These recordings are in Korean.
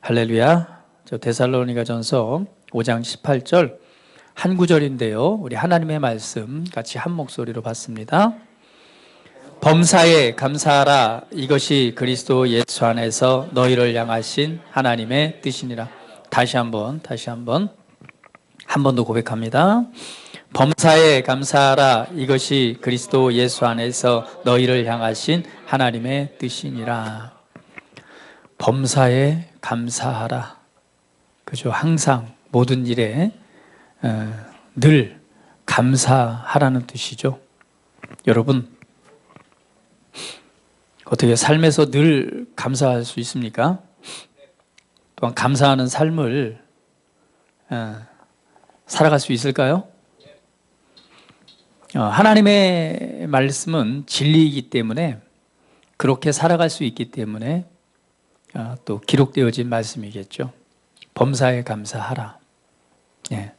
할렐루야. 저 데살로니가전서 5장 18절 한 구절인데요. 우리 하나님의 말씀 같이 한 목소리로 봤습니다. 범사에 감사하라. 이것이 그리스도 예수 안에서 너희를 향하신 하나님의 뜻이니라. 다시 한번 한 번 더 고백합니다. 범사에 감사하라. 이것이 그리스도 예수 안에서 너희를 향하신 하나님의 뜻이니라. 범사에 감사하라. 그죠? 항상 모든 일에 늘 감사하라는 뜻이죠. 여러분, 어떻게 삶에서 늘 감사할 수 있습니까? 또한 감사하는 삶을 살아갈 수 있을까요? 하나님의 말씀은 진리이기 때문에, 그렇게 살아갈 수 있기 때문에 또 기록되어진 말씀이겠죠. 범사에 감사하라. 예.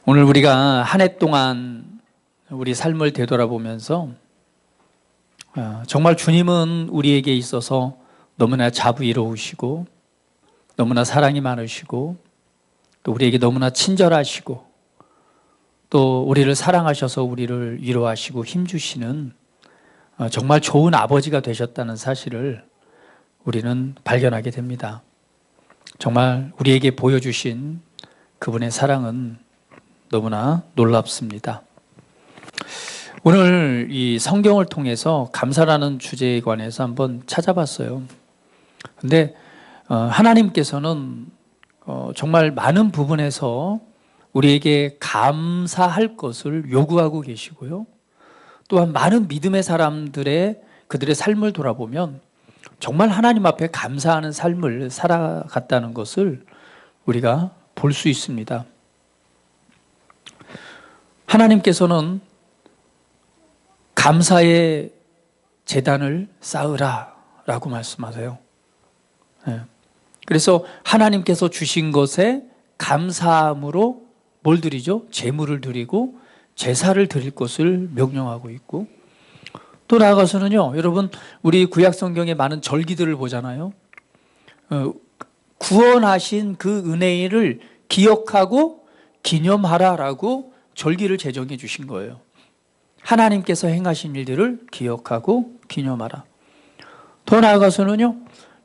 오늘 우리가 한 해 동안 우리 삶을 되돌아보면서 정말 주님은 우리에게 있어서 너무나 자부이로우시고 너무나 사랑이 많으시고 또 우리에게 너무나 친절하시고 또 우리를 사랑하셔서 우리를 위로하시고 힘주시는 정말 좋은 아버지가 되셨다는 사실을 우리는 발견하게 됩니다. 정말 우리에게 보여주신 그분의 사랑은 너무나 놀랍습니다. 오늘 이 성경을 통해서 감사라는 주제에 관해서 한번 찾아봤어요. 근데 하나님께서는 정말 많은 부분에서 우리에게 감사할 것을 요구하고 계시고요. 또한 많은 믿음의 사람들의 그들의 삶을 돌아보면 정말 하나님 앞에 감사하는 삶을 살아갔다는 것을 우리가 볼 수 있습니다. 하나님께서는 감사의 제단을 쌓으라 라고 말씀하세요. 그래서 하나님께서 주신 것에 감사함으로 뭘 드리죠? 제물을 드리고 제사를 드릴 것을 명령하고 있고, 또 나아가서는요, 여러분, 우리 구약 성경의 많은 절기들을 보잖아요. 구원하신 그 은혜를 기억하고 기념하라라고 절기를 제정해 주신 거예요. 하나님께서 행하신 일들을 기억하고 기념하라. 더 나아가서는요,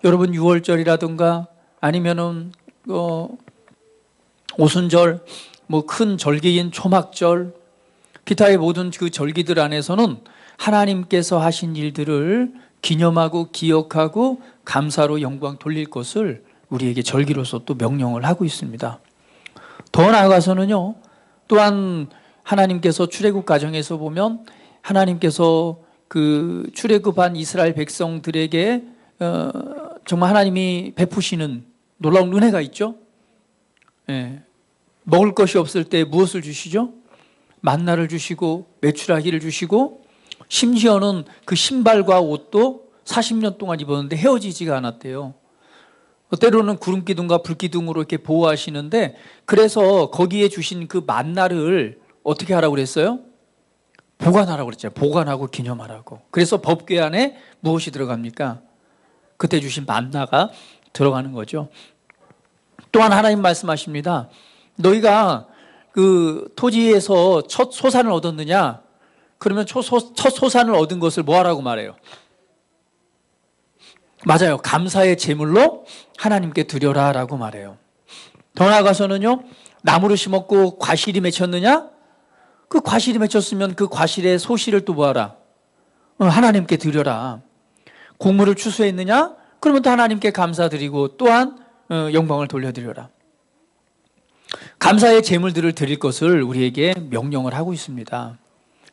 여러분, 유월절이라든가 아니면은 오순절, 큰 절기인 초막절, 기타의 모든 그 절기들 안에서는 하나님께서 하신 일들을 기념하고 기억하고 감사로 영광 돌릴 것을 우리에게 절기로서 또 명령을 하고 있습니다. 더 나아가서는요, 또한 하나님께서 출애굽 과정에서 보면 하나님께서 그 출애굽한 이스라엘 백성들에게 정말 하나님이 베푸시는 놀라운 은혜가 있죠. 예. 먹을 것이 없을 때 무엇을 주시죠? 만나를 주시고 메추라기를 주시고, 심지어는 그 신발과 옷도 40년 동안 입었는데 헤어지지가 않았대요. 때로는 구름기둥과 불기둥으로 이렇게 보호하시는데, 그래서 거기에 주신 그 만나를 어떻게 하라고 그랬어요? 보관하라고 그랬잖아요. 보관하고 기념하라고. 그래서 법궤 안에 무엇이 들어갑니까? 그때 주신 만나가 들어가는 거죠. 또한 하나님 말씀하십니다. 너희가 그 토지에서 첫 소산을 얻었느냐? 그러면 첫 소산을 얻은 것을 뭐 하라고 말해요? 맞아요. 감사의 제물로 하나님께 드려라 라고 말해요. 더 나아가서는요, 나무를 심었고 과실이 맺혔느냐? 그 과실이 맺혔으면 그 과실의 소실을 또 뭐하라? 하나님께 드려라. 곡물을 추수했느냐? 그러면 또 하나님께 감사드리고 또한 영광을 돌려드려라. 감사의 제물들을 드릴 것을 우리에게 명령을 하고 있습니다.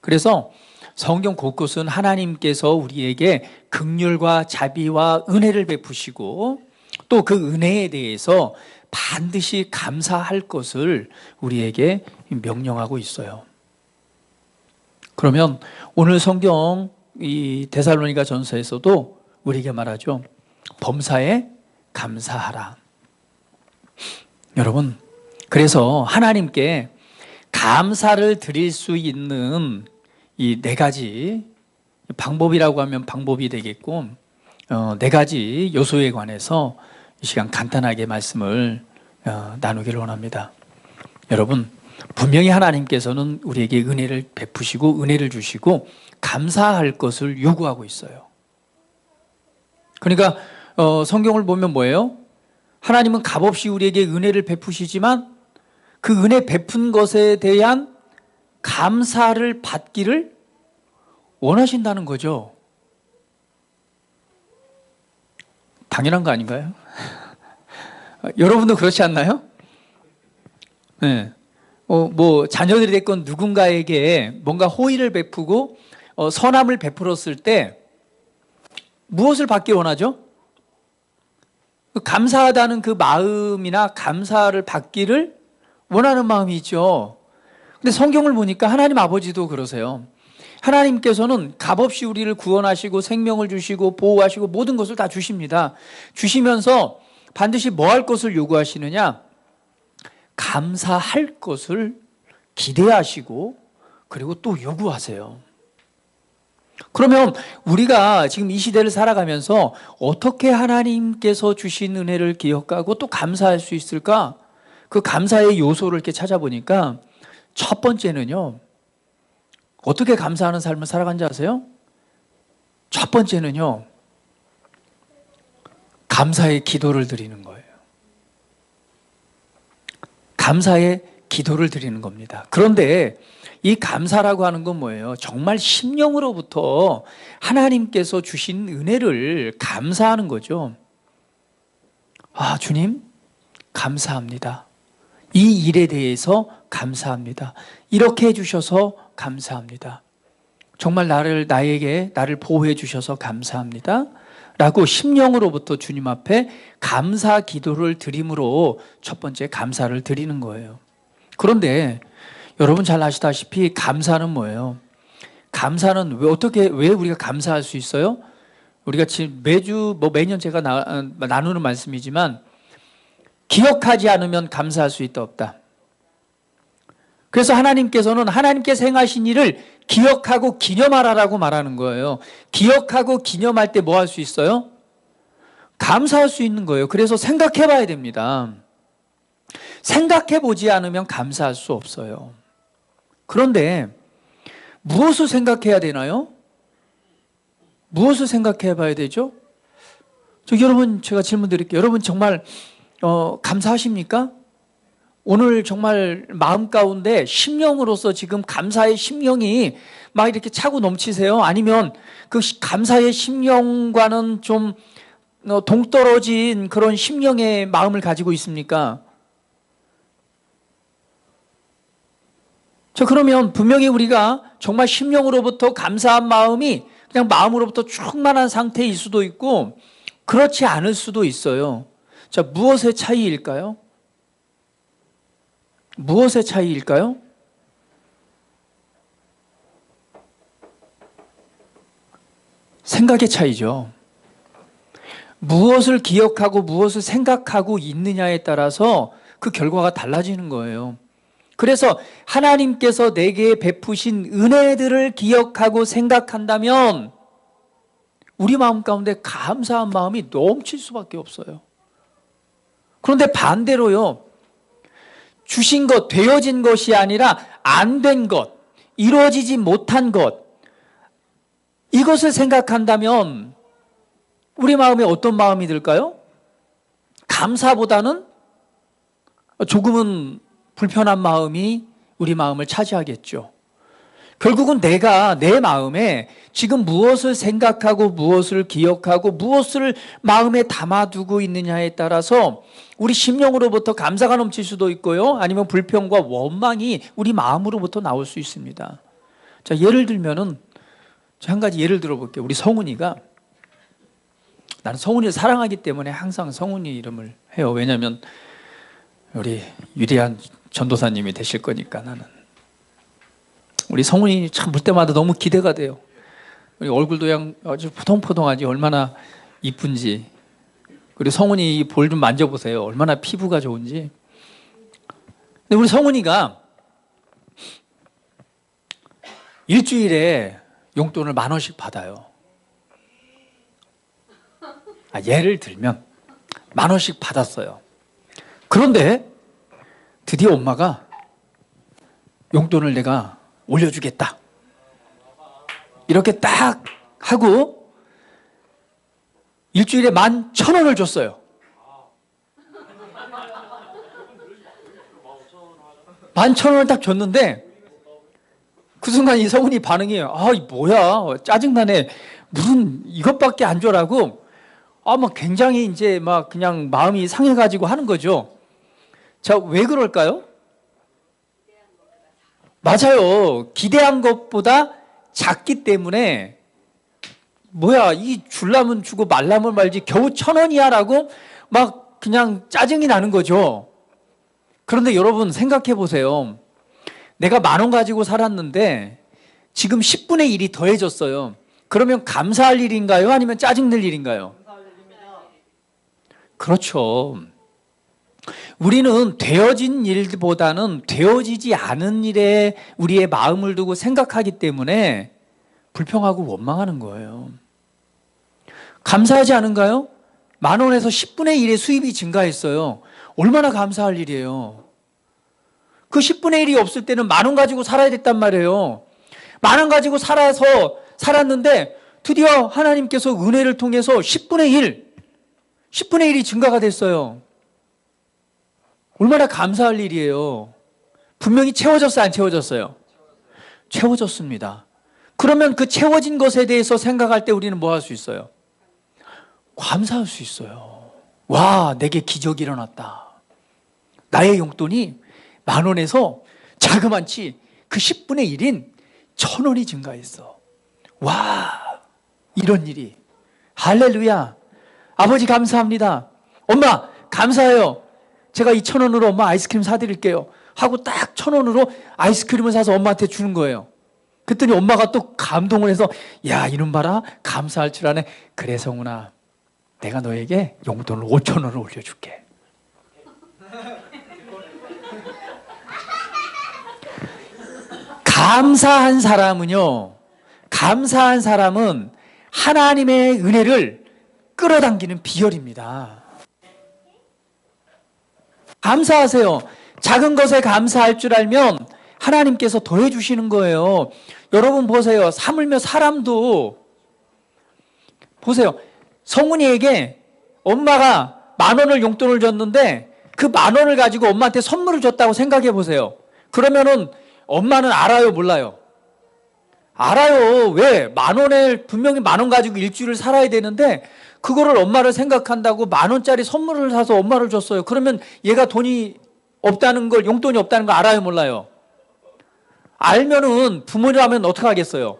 그래서 성경 곳곳은 하나님께서 우리에게 긍휼과 자비와 은혜를 베푸시고 또 그 은혜에 대해서 반드시 감사할 것을 우리에게 명령하고 있어요. 그러면 오늘 성경 이 데살로니가 전서에서도 우리에게 말하죠. 범사에 감사하라. 여러분, 그래서 하나님께 감사를 드릴 수 있는 이 네 가지 방법이라고 하면 방법이 되겠고, 네 가지 요소에 관해서 이 시간 간단하게 말씀을 나누기를 원합니다. 여러분, 분명히 하나님께서는 우리에게 은혜를 베푸시고 은혜를 주시고 감사할 것을 요구하고 있어요. 그러니까 성경을 보면 뭐예요? 하나님은 값없이 우리에게 은혜를 베푸시지만 그 은혜 베푼 것에 대한 감사를 받기를 원하신다는 거죠. 당연한 거 아닌가요? 여러분도 그렇지 않나요? 네. 뭐 자녀들이 됐건 누군가에게 뭔가 호의를 베푸고 선함을 베풀었을 때 무엇을 받기 원하죠? 감사하다는 그 마음이나 감사를 받기를 원하는 마음이 있죠. 근데 성경을 보니까 하나님 아버지도 그러세요. 하나님께서는 값없이 우리를 구원하시고 생명을 주시고 보호하시고 모든 것을 다 주십니다. 주시면서 반드시 뭐 할 것을 요구하시느냐? 감사할 것을 기대하시고 그리고 또 요구하세요. 그러면 우리가 지금 이 시대를 살아가면서 어떻게 하나님께서 주신 은혜를 기억하고 또 감사할 수 있을까? 그 감사의 요소를 이렇게 찾아보니까 첫 번째는요, 어떻게 감사하는 삶을 살아간지 아세요? 첫 번째는요, 감사의 기도를 드리는 거예요. 감사의 기도를 드리는 겁니다. 그런데 이 감사라고 하는 건 뭐예요? 정말 심령으로부터 하나님께서 주신 은혜를 감사하는 거죠. 아, 주님, 감사합니다. 이 일에 대해서 감사합니다. 이렇게 해주셔서 감사합니다. 정말 나에게 보호해 주셔서 감사합니다. 라고 심령으로부터 주님 앞에 감사 기도를 드림으로 첫 번째 감사를 드리는 거예요. 그런데 여러분 잘 아시다시피 감사는 뭐예요? 감사는 왜 우리가 감사할 수 있어요? 우리가 지금 매년 제가 나누는 말씀이지만 기억하지 않으면 감사할 수 있다 없다. 그래서 하나님께서는 하나님께서 행하신 일을 기억하고 기념하라라고 말하는 거예요. 기억하고 기념할 때 뭐 할 수 있어요? 감사할 수 있는 거예요. 그래서 생각해 봐야 됩니다. 생각해 보지 않으면 감사할 수 없어요. 그런데 무엇을 생각해야 되나요? 무엇을 생각해 봐야 되죠? 여러분, 제가 질문 드릴게요. 여러분 정말 감사하십니까? 오늘 정말 마음 가운데 심령으로서 지금 감사의 심령이 막 이렇게 차고 넘치세요? 아니면 그 감사의 심령과는 좀 동떨어진 그런 심령의 마음을 가지고 있습니까? 그러면 분명히 우리가 정말 심령으로부터 감사한 마음이 그냥 마음으로부터 충만한 상태일 수도 있고 그렇지 않을 수도 있어요. 자, 무엇의 차이일까요? 무엇의 차이일까요? 생각의 차이죠. 무엇을 기억하고 무엇을 생각하고 있느냐에 따라서 그 결과가 달라지는 거예요. 그래서 하나님께서 내게 베푸신 은혜들을 기억하고 생각한다면 우리 마음 가운데 감사한 마음이 넘칠 수밖에 없어요. 그런데 반대로요, 주신 것, 되어진 것이 아니라 안 된 것, 이루어지지 못한 것, 이것을 생각한다면 우리 마음에 어떤 마음이 들까요? 감사보다는 조금은 불편한 마음이 우리 마음을 차지하겠죠. 결국은 내가 내 마음에 지금 무엇을 생각하고 무엇을 기억하고 무엇을 마음에 담아두고 있느냐에 따라서 우리 심령으로부터 감사가 넘칠 수도 있고요, 아니면 불평과 원망이 우리 마음으로부터 나올 수 있습니다. 자, 예를 들면은 한 가지 예를 들어볼게요. 우리 성훈이가, 나는 성훈이를 사랑하기 때문에 항상 성훈이 이름을 해요. 왜냐하면 우리 유리한 전도사님이 되실 거니까. 나는 우리 성훈이 참 볼 때마다 너무 기대가 돼요. 우리 얼굴도 그냥 아주 포동포동하지, 얼마나 이쁜지. 그리고 성훈이 볼 좀 만져보세요. 얼마나 피부가 좋은지. 근데 우리 성훈이가 일주일에 용돈을 10,000원씩 받아요. 예를 들면 10,000원씩 받았어요. 그런데 드디어 엄마가 용돈을 내가 올려주겠다. 이렇게 딱 하고 일주일에 11,000원을 줬어요. 11,000원을 딱 줬는데 그 순간 이 성훈이 반응이 이 뭐야 짜증나네. 무슨 이것밖에 안 줘라고 막 굉장히 이제 막 그냥 마음이 상해가지고 하는 거죠. 자, 왜 그럴까요? 맞아요. 기대한 것보다 작기 때문에 뭐야 이 줄라면 주고 말라면 말지 겨우 1,000원이야 라고 막 그냥 짜증이 나는 거죠. 그런데 여러분 생각해 보세요. 내가 10,000원 가지고 살았는데 지금 10분의 1이 더해졌어요. 그러면 감사할 일인가요? 아니면 짜증낼 일인가요? 그렇죠. 우리는 되어진 일보다는 되어지지 않은 일에 우리의 마음을 두고 생각하기 때문에 불평하고 원망하는 거예요. 감사하지 않은가요? 10,000원에서 10분의 1의 수입이 증가했어요. 얼마나 감사할 일이에요. 그 10분의 1이 없을 때는 10,000원 가지고 살아야 됐단 말이에요. 10,000원 가지고 살았는데 드디어 하나님께서 은혜를 통해서 10분의 1이 증가가 됐어요. 얼마나 감사할 일이에요. 분명히 채워졌어요, 안 채워졌어요? 채워졌습니다. 그러면 그 채워진 것에 대해서 생각할 때 우리는 뭐 할 수 있어요? 감사할 수 있어요. 와, 내게 기적이 일어났다. 나의 용돈이 10,000원에서 자그만치 그 10분의 1인 1,000원이 증가했어. 와, 이런 일이. 할렐루야. 아버지 감사합니다. 엄마 감사해요. 제가 이 1,000원으로 엄마 아이스크림 사드릴게요. 하고 딱 1,000원으로 아이스크림을 사서 엄마한테 주는 거예요. 그랬더니 엄마가 또 감동을 해서 야, 이놈 봐라. 감사할 줄 아네. 그래 성훈아, 내가 너에게 용돈을 5,000원을 올려줄게. 감사한 사람은 하나님의 은혜를 끌어당기는 비결입니다. 감사하세요. 작은 것에 감사할 줄 알면 하나님께서 더해 주시는 거예요. 여러분 보세요. 하물며 사람도 보세요. 성훈이에게 엄마가 10,000원을 용돈을 줬는데 그 10,000원을 가지고 엄마한테 선물을 줬다고 생각해 보세요. 그러면은 엄마는 알아요, 몰라요? 알아요. 왜? 10,000원을 분명히 10,000원 가지고 일주일을 살아야 되는데 그거를 엄마를 생각한다고 10,000원짜리 선물을 사서 엄마를 줬어요. 그러면 얘가 돈이 없다는 걸, 용돈이 없다는 걸 알아요, 몰라요? 알면은 부모라면 어떻게 하겠어요?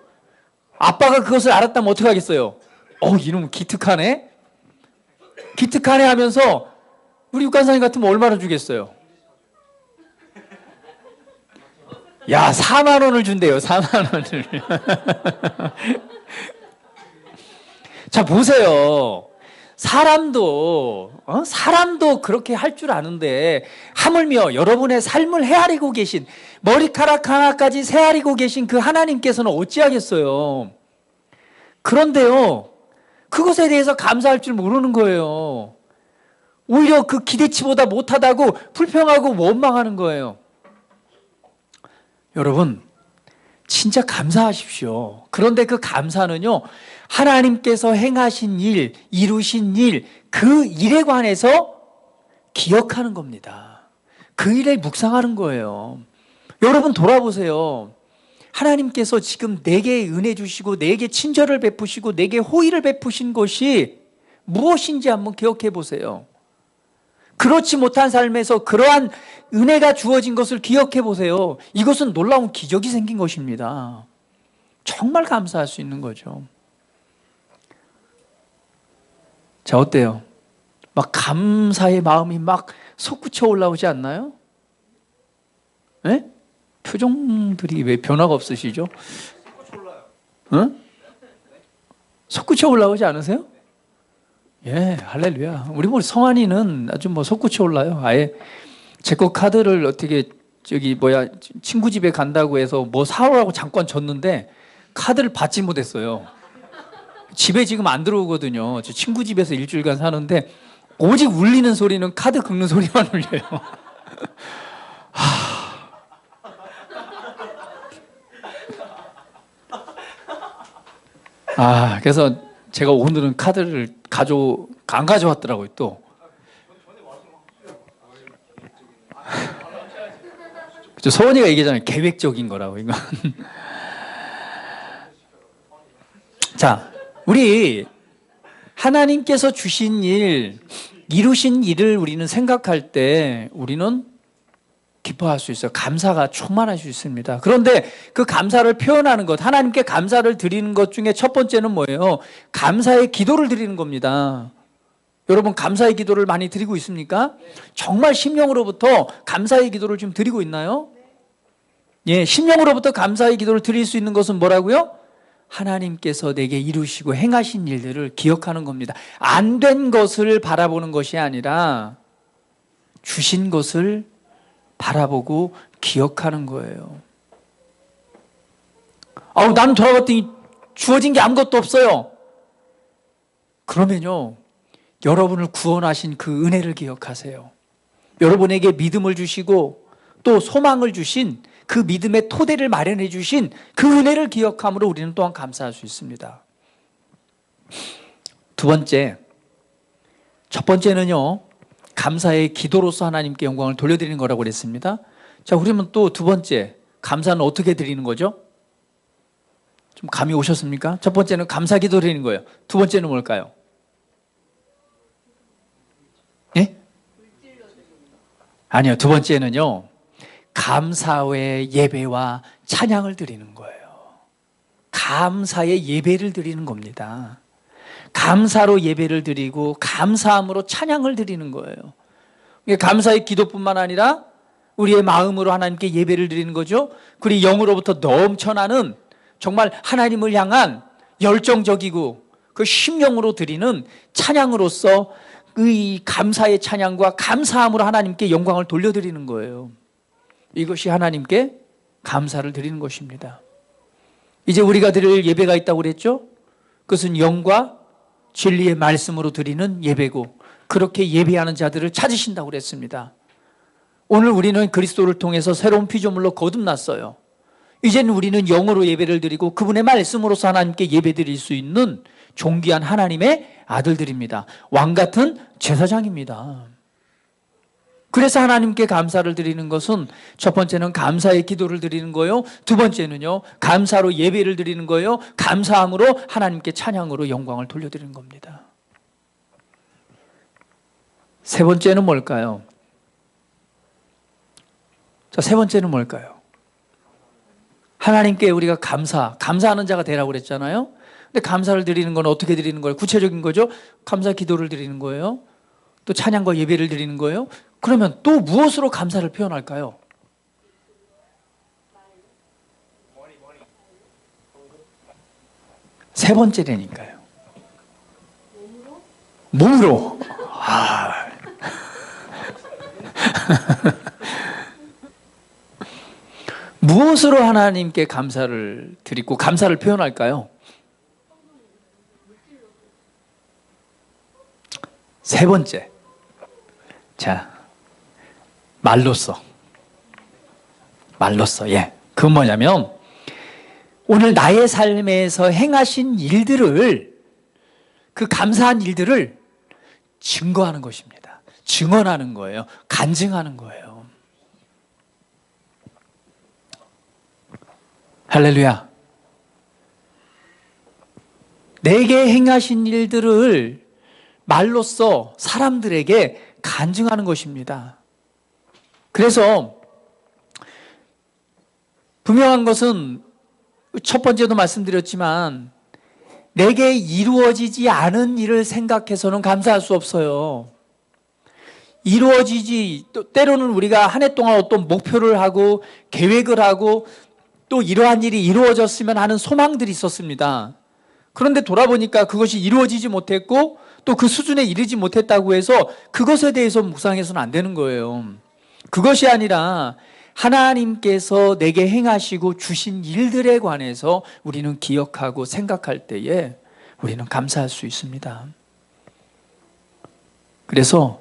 아빠가 그것을 알았다면 어떻게 하겠어요? 이놈 기특하네? 기특하네 하면서 우리 육간사님 같으면 얼마나 주겠어요? 야, 40,000원을 준대요, 40,000원을. 자, 보세요. 사람도 그렇게 할 줄 아는데 하물며 여러분의 삶을 헤아리고 계신, 머리카락 하나까지 헤아리고 계신 그 하나님께서는 어찌하겠어요. 그런데요, 그것에 대해서 감사할 줄 모르는 거예요. 오히려 그 기대치보다 못하다고 불평하고 원망하는 거예요. 여러분, 진짜 감사하십시오. 그런데 그 감사는요, 하나님께서 행하신 일, 이루신 일, 그 일에 관해서 기억하는 겁니다. 그 일에 묵상하는 거예요. 여러분 돌아보세요. 하나님께서 지금 내게 은혜 주시고 내게 친절을 베푸시고 내게 호의를 베푸신 것이 무엇인지 한번 기억해 보세요. 그렇지 못한 삶에서 그러한 은혜가 주어진 것을 기억해 보세요. 이것은 놀라운 기적이 생긴 것입니다. 정말 감사할 수 있는 거죠. 자, 어때요? 막 감사의 마음이 막 솟구쳐 올라오지 않나요? 네? 표정들이 왜 변화가 없으시죠? 응? 솟구쳐 올라오지 않으세요? 예, 할렐루야. 우리 성환이는 아주 솟구쳐 올라요. 아예 제 거 카드를 어떻게 친구 집에 간다고 해서 뭐 사오라고 잠깐 줬는데 카드를 받지 못했어요. 집에 지금 안 들어오거든요. 저 친구 집에서 일주일간 사는데 오직 울리는 소리는 카드 긁는 소리만 울려요. 그래서 제가 오늘은 카드를 안 가져왔더라고요, 또. 서원이가 얘기하잖아요. 계획적인 거라고, 이건. 자, 우리 하나님께서 주신 일, 이루신 일을 우리는 생각할 때 우리는 기뻐할 수 있어요. 감사가 충만할 수 있습니다. 그런데 그 감사를 표현하는 것, 하나님께 감사를 드리는 것 중에 첫 번째는 뭐예요? 감사의 기도를 드리는 겁니다. 여러분, 감사의 기도를 많이 드리고 있습니까? 정말 심령으로부터 감사의 기도를 지금 드리고 있나요? 예, 심령으로부터 감사의 기도를 드릴 수 있는 것은 뭐라고요? 하나님께서 내게 이루시고 행하신 일들을 기억하는 겁니다. 안 된 것을 바라보는 것이 아니라 주신 것을 바라보고 기억하는 거예요. 나는 돌아봤더니 주어진 게 아무것도 없어요. 그러면요, 여러분을 구원하신 그 은혜를 기억하세요. 여러분에게 믿음을 주시고 또 소망을 주신 그 믿음의 토대를 마련해 주신 그 은혜를 기억함으로 우리는 또한 감사할 수 있습니다. 두 번째, 첫 번째는요, 감사의 기도로서 하나님께 영광을 돌려드리는 거라고 그랬습니다. 자, 그러면 또 두 번째, 감사는 어떻게 드리는 거죠? 좀 감이 오셨습니까? 첫 번째는 감사 기도 드리는 거예요. 두 번째는 뭘까요? 예? 아니요, 두 번째는요, 감사의 예배와 찬양을 드리는 거예요. 감사의 예배를 드리는 겁니다. 감사로 예배를 드리고 감사함으로 찬양을 드리는 거예요. 감사의 기도뿐만 아니라 우리의 마음으로 하나님께 예배를 드리는 거죠. 그리고 영으로부터 넘쳐나는 정말 하나님을 향한 열정적이고 그 심령으로 드리는 찬양으로서 이 감사의 찬양과 감사함으로 하나님께 영광을 돌려드리는 거예요. 이것이 하나님께 감사를 드리는 것입니다. 이제 우리가 드릴 예배가 있다고 그랬죠? 그것은 영과 진리의 말씀으로 드리는 예배고, 그렇게 예배하는 자들을 찾으신다고 그랬습니다. 오늘 우리는 그리스도를 통해서 새로운 피조물로 거듭났어요. 이제는 우리는 영으로 예배를 드리고 그분의 말씀으로서 하나님께 예배 드릴 수 있는 존귀한 하나님의 아들들입니다. 왕같은 제사장입니다. 그래서 하나님께 감사를 드리는 것은 첫 번째는 감사의 기도를 드리는 거예요. 두 번째는요, 감사로 예배를 드리는 거예요. 감사함으로 하나님께 찬양으로 영광을 돌려드리는 겁니다. 세 번째는 뭘까요? 자, 세 번째는 뭘까요? 하나님께 우리가 감사하는 자가 되라고 그랬잖아요. 근데 감사를 드리는 건 어떻게 드리는 거예요? 구체적인 거죠. 감사 기도를 드리는 거예요. 또 찬양과 예배를 드리는 거예요. 그러면 또 무엇으로 감사를 표현할까요? 세 번째라니까요. 몸으로. 무엇으로 하나님께 감사를 드리고 감사를 표현할까요? 세 번째. 자, 말로써. 예. 그건 뭐냐면, 오늘 나의 삶에서 행하신 일들을, 그 감사한 일들을 증거하는 것입니다. 증언하는 거예요. 간증하는 거예요. 할렐루야. 내게 행하신 일들을 말로써 사람들에게 간증하는 것입니다. 그래서 분명한 것은 첫 번째도 말씀드렸지만, 내게 이루어지지 않은 일을 생각해서는 감사할 수 없어요. 때로는 우리가 한 해 동안 어떤 목표를 하고 계획을 하고 또 이러한 일이 이루어졌으면 하는 소망들이 있었습니다. 그런데 돌아보니까 그것이 이루어지지 못했고 또 그 수준에 이르지 못했다고 해서 그것에 대해서 묵상해서는 안 되는 거예요. 그것이 아니라 하나님께서 내게 행하시고 주신 일들에 관해서 우리는 기억하고 생각할 때에 우리는 감사할 수 있습니다. 그래서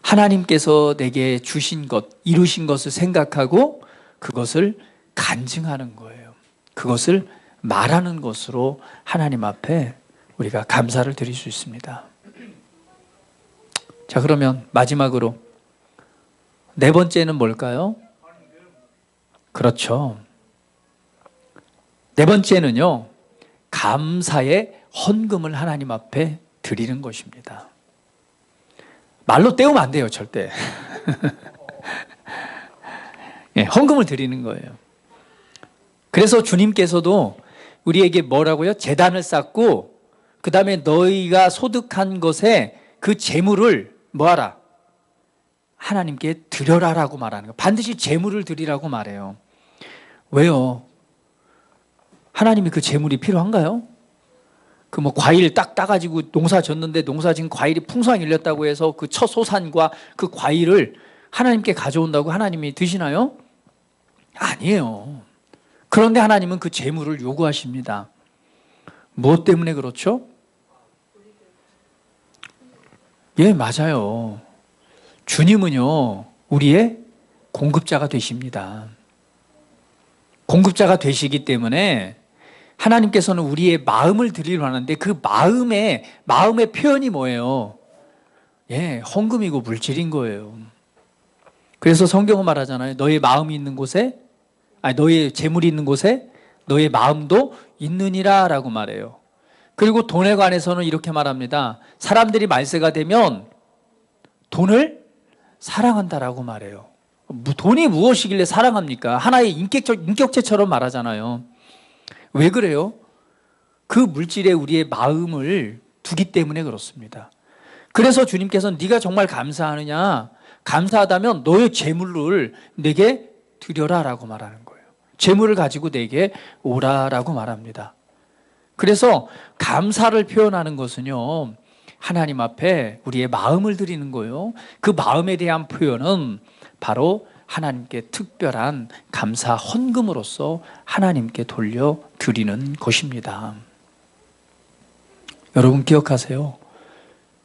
하나님께서 내게 주신 것, 이루신 것을 생각하고 그것을 간증하는 거예요. 그것을 말하는 것으로 하나님 앞에 우리가 감사를 드릴 수 있습니다. 자, 그러면 마지막으로 네 번째는 뭘까요? 그렇죠. 네 번째는요, 감사의 헌금을 하나님 앞에 드리는 것입니다. 말로 때우면 안 돼요, 절대. 네, 헌금을 드리는 거예요. 그래서 주님께서도 우리에게 뭐라고요? 제단을 쌓고 그 다음에 너희가 소득한 것에 그 재물을 뭐하라? 하나님께 드려라라고 말하는 거예요. 반드시 재물을 드리라고 말해요. 왜요? 하나님이 그 재물이 필요한가요? 그 뭐 과일 딱 따가지고 농사 졌는데 농사 지은 과일이 풍성하게 열렸다고 해서 그 첫 소산과 그 과일을 하나님께 가져온다고 하나님이 드시나요? 아니에요. 그런데 하나님은 그 재물을 요구하십니다. 무엇 때문에 그렇죠? 예, 맞아요. 주님은요, 우리의 공급자가 되십니다. 공급자가 되시기 때문에 하나님께서는 우리의 마음을 드리려 하는데 그 마음의 표현이 뭐예요? 예, 헌금이고 물질인 거예요. 그래서 성경은 말하잖아요. 너의 마음이 있는 곳에, 너의 재물이 있는 곳에 너의 마음도 있느니라 라고 말해요. 그리고 돈에 관해서는 이렇게 말합니다. 사람들이 말세가 되면 돈을 사랑한다라고 말해요. 돈이 무엇이길래 사랑합니까? 하나의 인격체처럼 말하잖아요. 왜 그래요? 그 물질에 우리의 마음을 두기 때문에 그렇습니다. 그래서 주님께서는 네가 정말 감사하느냐? 감사하다면 너의 재물을 내게 드려라 라고 말하는 거예요. 재물을 가지고 내게 오라라고 말합니다. 그래서 감사를 표현하는 것은요, 하나님 앞에 우리의 마음을 드리는 거예요. 그 마음에 대한 표현은 바로 하나님께 특별한 감사 헌금으로서 하나님께 돌려드리는 것입니다. 여러분 기억하세요.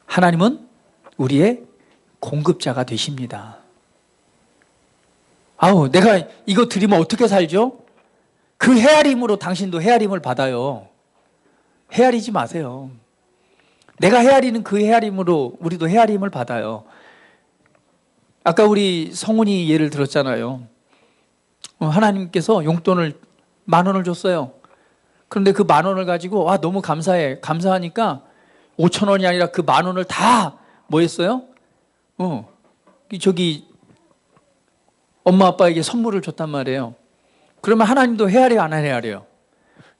하나님은 우리의 공급자가 되십니다. 내가 이거 드리면 어떻게 살죠? 그 헤아림으로 당신도 헤아림을 받아요. 헤아리지 마세요. 내가 헤아리는 그 헤아림으로 우리도 헤아림을 받아요. 아까 우리 성훈이 예를 들었잖아요. 하나님께서 용돈을 10,000원을 줬어요. 그런데 그 10,000원을 가지고 너무 감사해. 감사하니까 5,000원이 아니라 그 10,000원을 다 뭐 했어요? 저기 엄마 아빠에게 선물을 줬단 말이에요. 그러면 하나님도 헤아려요, 안 헤아려요?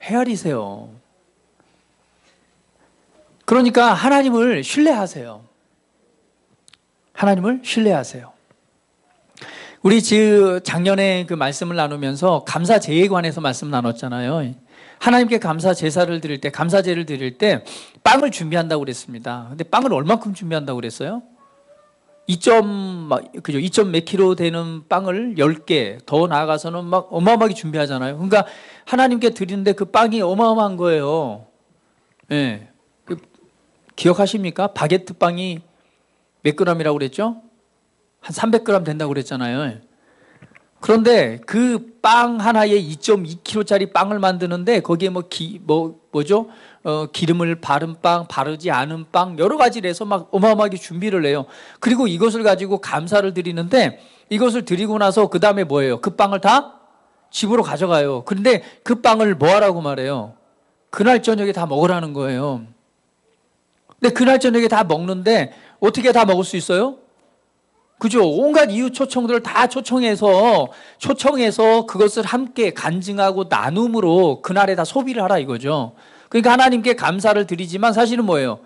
헤아리세요. 그러니까 하나님을 신뢰하세요. 하나님을 신뢰하세요. 우리 작년에 그 말씀을 나누면서 감사 제에 관해서 말씀 나눴잖아요. 하나님께 감사 제사를 드릴 때, 감사제를 드릴 때 빵을 준비한다고 그랬습니다. 근데 빵을 얼마큼 준비한다고 그랬어요? 2점 몇 킬로 되는 빵을 10개, 더 나아가서는 막 어마어마하게 준비하잖아요. 그러니까 하나님께 드리는데 그 빵이 어마어마한 거예요. 예. 기억하십니까? 바게트 빵이 몇 그램이라고 그랬죠? 한 300g 된다고 그랬잖아요. 그런데 그 빵 하나에 2.2kg짜리 빵을 만드는데 거기에 기름을 바른 빵, 바르지 않은 빵 여러 가지를 해서 막 어마어마하게 준비를 해요. 그리고 이것을 가지고 감사를 드리는데 이것을 드리고 나서 그 다음에 뭐예요? 그 빵을 다 집으로 가져가요. 그런데 그 빵을 뭐 하라고 말해요? 그날 저녁에 다 먹으라는 거예요. 근데 그날 저녁에 다 먹는데 어떻게 다 먹을 수 있어요? 그죠? 온갖 이웃 초청들을 다 초청해서 그것을 함께 간증하고 나눔으로 그날에 다 소비를 하라 이거죠. 그러니까 하나님께 감사를 드리지만 사실은 뭐예요?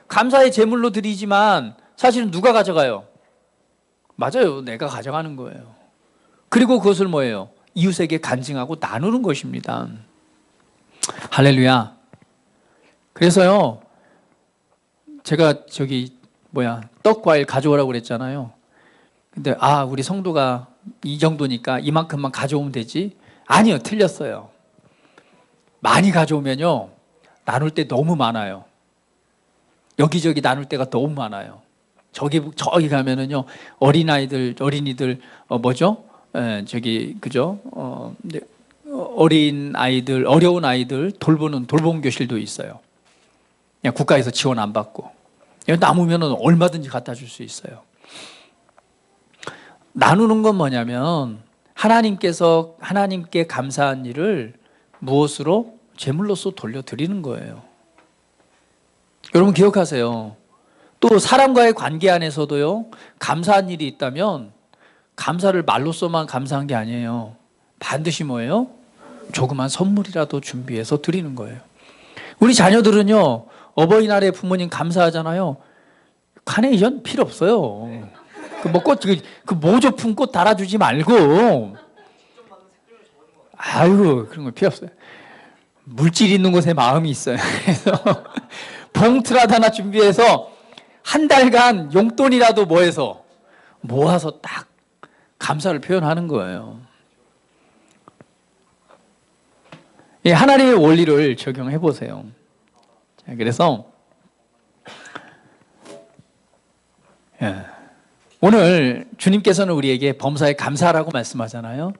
감사의 제물로 드리지만 사실은 누가 가져가요? 맞아요. 내가 가져가는 거예요. 그리고 그것을 뭐예요? 이웃에게 간증하고 나누는 것입니다. 할렐루야. 그래서요, 제가 떡 과일 가져오라고 그랬잖아요. 근데 우리 성도가 이 정도니까 이만큼만 가져오면 되지? 아니요, 틀렸어요. 많이 가져오면요, 나눌 때 너무 많아요. 여기저기 나눌 때가 너무 많아요. 저기 가면은요, 어린이들, 뭐죠? 그죠? 어린 아이들, 어려운 아이들 돌보는 돌봄 교실도 있어요. 그냥 국가에서 지원 안 받고. 남으면은 얼마든지 갖다 줄 수 있어요. 나누는 건 뭐냐면, 하나님께 감사한 일을 무엇으로? 제물로서 돌려드리는 거예요. 여러분 기억하세요. 또 사람과의 관계 안에서도요, 감사한 일이 있다면 감사를 말로써만 감사한 게 아니에요. 반드시 뭐예요? 조그만 선물이라도 준비해서 드리는 거예요. 우리 자녀들은요, 어버이날에 부모님 감사하잖아요. 카네이션 필요 없어요. 그 모조품 꽃 달아주지 말고, 아이고, 그런 거 필요 없어요. 물질 있는 곳에 마음이 있어요. 그래서 봉투라도 하나 준비해서 한 달간 용돈이라도 모아서 딱 감사를 표현하는 거예요. 하나님의 원리를 적용해 보세요. 그래서 오늘 주님께서는 우리에게 범사에 감사라고 말씀하잖아요.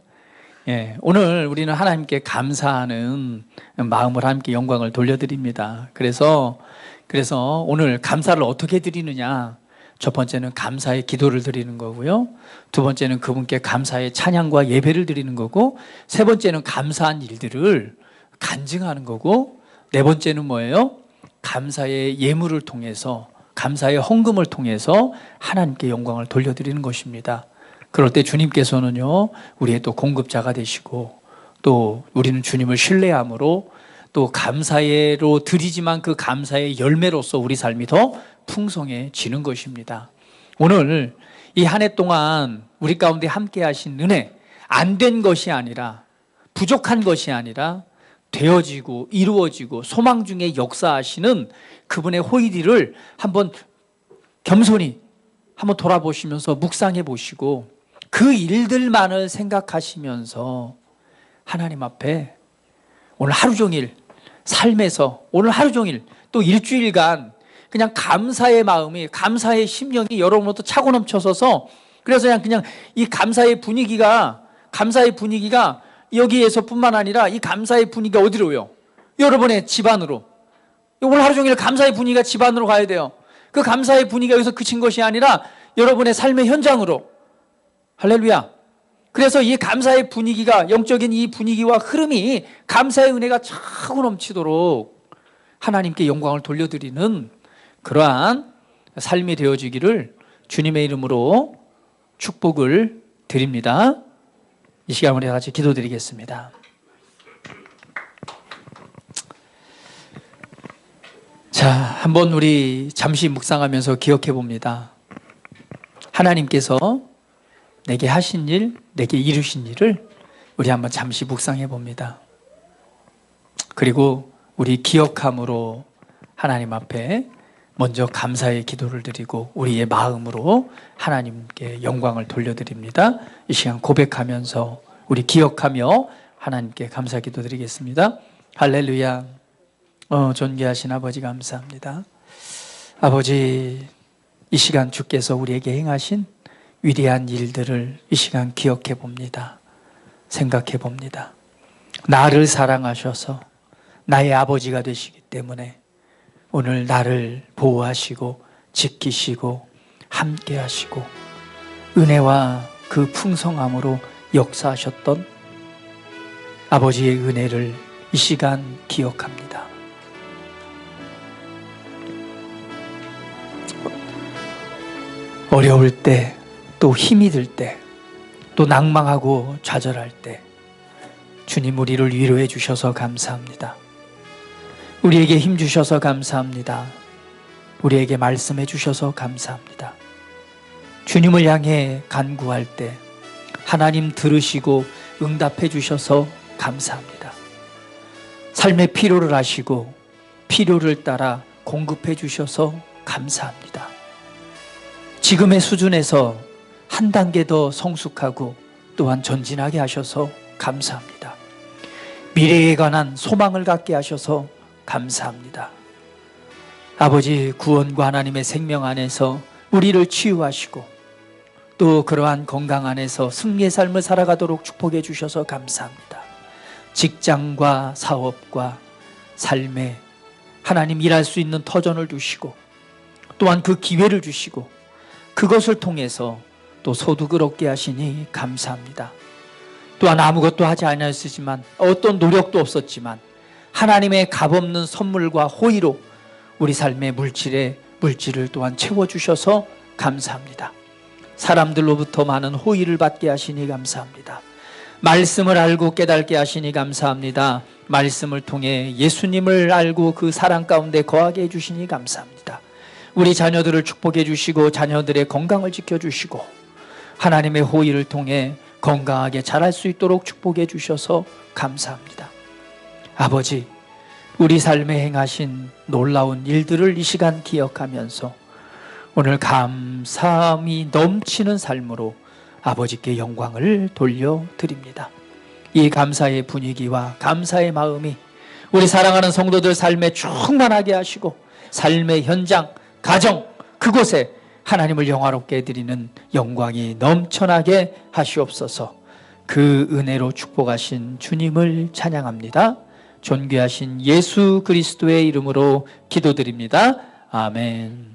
오늘 우리는 하나님께 감사하는 마음으로 함께 영광을 돌려드립니다. 그래서 오늘 감사를 어떻게 드리느냐? 첫 번째는 감사의 기도를 드리는 거고요. 두 번째는 그분께 감사의 찬양과 예배를 드리는 거고, 세 번째는 감사한 일들을 간증하는 거고, 네 번째는 뭐예요? 감사의 예물을 통해서, 감사의 헌금을 통해서 하나님께 영광을 돌려드리는 것입니다. 그럴 때 주님께서는요, 우리의 또 공급자가 되시고, 또 우리는 주님을 신뢰함으로 또 감사로 드리지만 그 감사의 열매로서 우리 삶이 더 풍성해지는 것입니다. 오늘 이 한 해 동안 우리 가운데 함께 하신 은혜, 안 된 것이 아니라, 부족한 것이 아니라 되어지고 이루어지고 소망 중에 역사하시는 그분의 호의를 한번 겸손히 한번 돌아보시면서 묵상해 보시고, 그 일들만을 생각하시면서 하나님 앞에 오늘 하루 종일 삶에서, 오늘 하루 종일 또 일주일간 그냥 감사의 마음이, 감사의 심령이 여러분으로부터 차고 넘쳐서서, 그래서 그냥 이 감사의 분위기가 여기에서뿐만 아니라 이 감사의 분위기가 어디로요? 여러분의 집안으로. 오늘 하루 종일 감사의 분위기가 집안으로 가야 돼요. 그 감사의 분위기가 여기서 그친 것이 아니라 여러분의 삶의 현장으로. 할렐루야. 그래서 이 감사의 분위기가, 영적인 이 분위기와 흐름이 감사의 은혜가 차고 넘치도록 하나님께 영광을 돌려드리는 그러한 삶이 되어지기를 주님의 이름으로 축복을 드립니다. 이 시간 우리 같이 기도드리겠습니다. 자, 한번 우리 잠시 묵상하면서 기억해 봅니다. 하나님께서 내게 하신 일, 내게 이루신 일을 우리 한번 잠시 묵상해 봅니다. 그리고 우리 기억함으로 하나님 앞에 먼저 감사의 기도를 드리고 우리의 마음으로 하나님께 영광을 돌려드립니다. 이 시간 고백하면서 우리 기억하며 하나님께 감사 기도 드리겠습니다. 할렐루야. 존귀하신 아버지 감사합니다. 아버지, 이 시간 주께서 우리에게 행하신 위대한 일들을 이 시간 기억해 봅니다. 생각해 봅니다. 나를 사랑하셔서 나의 아버지가 되시기 때문에 오늘 나를 보호하시고 지키시고 함께 하시고 은혜와 그 풍성함으로 역사하셨던 아버지의 은혜를 이 시간 기억합니다. 어려울 때, 또 힘이 들 때, 또 낭망하고 좌절할 때 주님 우리를 위로해 주셔서 감사합니다. 우리에게 힘 주셔서 감사합니다. 우리에게 말씀해 주셔서 감사합니다. 주님을 향해 간구할 때 하나님 들으시고 응답해 주셔서 감사합니다. 삶의 필요를 아시고 필요를 따라 공급해 주셔서 감사합니다. 지금의 수준에서 한 단계 더 성숙하고 또한 전진하게 하셔서 감사합니다. 미래에 관한 소망을 갖게 하셔서 감사합니다. 아버지, 구원과 하나님의 생명 안에서 우리를 치유하시고 또 그러한 건강 안에서 승리의 삶을 살아가도록 축복해 주셔서 감사합니다. 직장과 사업과 삶에 하나님 일할 수 있는 터전을 주시고 또한 그 기회를 주시고 그것을 통해서 또 소득을 얻게 하시니 감사합니다. 또한 아무것도 하지 않았지만 어떤 노력도 없었지만 하나님의 값없는 선물과 호의로 우리 삶의 물질을 또한 채워주셔서 감사합니다. 사람들로부터 많은 호의를 받게 하시니 감사합니다. 말씀을 알고 깨닫게 하시니 감사합니다. 말씀을 통해 예수님을 알고 그 사랑 가운데 거하게 해주시니 감사합니다. 우리 자녀들을 축복해 주시고 자녀들의 건강을 지켜주시고 하나님의 호의를 통해 건강하게 자랄 수 있도록 축복해 주셔서 감사합니다. 아버지, 우리 삶에 행하신 놀라운 일들을 이 시간 기억하면서 오늘 감사함이 넘치는 삶으로 아버지께 영광을 돌려드립니다. 이 감사의 분위기와 감사의 마음이 우리 사랑하는 성도들 삶에 충만하게 하시고 삶의 현장, 가정, 그곳에 하나님을 영화롭게 해드리는 영광이 넘쳐나게 하시옵소서. 그 은혜로 축복하신 주님을 찬양합니다. 존귀하신 예수 그리스도의 이름으로 기도드립니다. 아멘.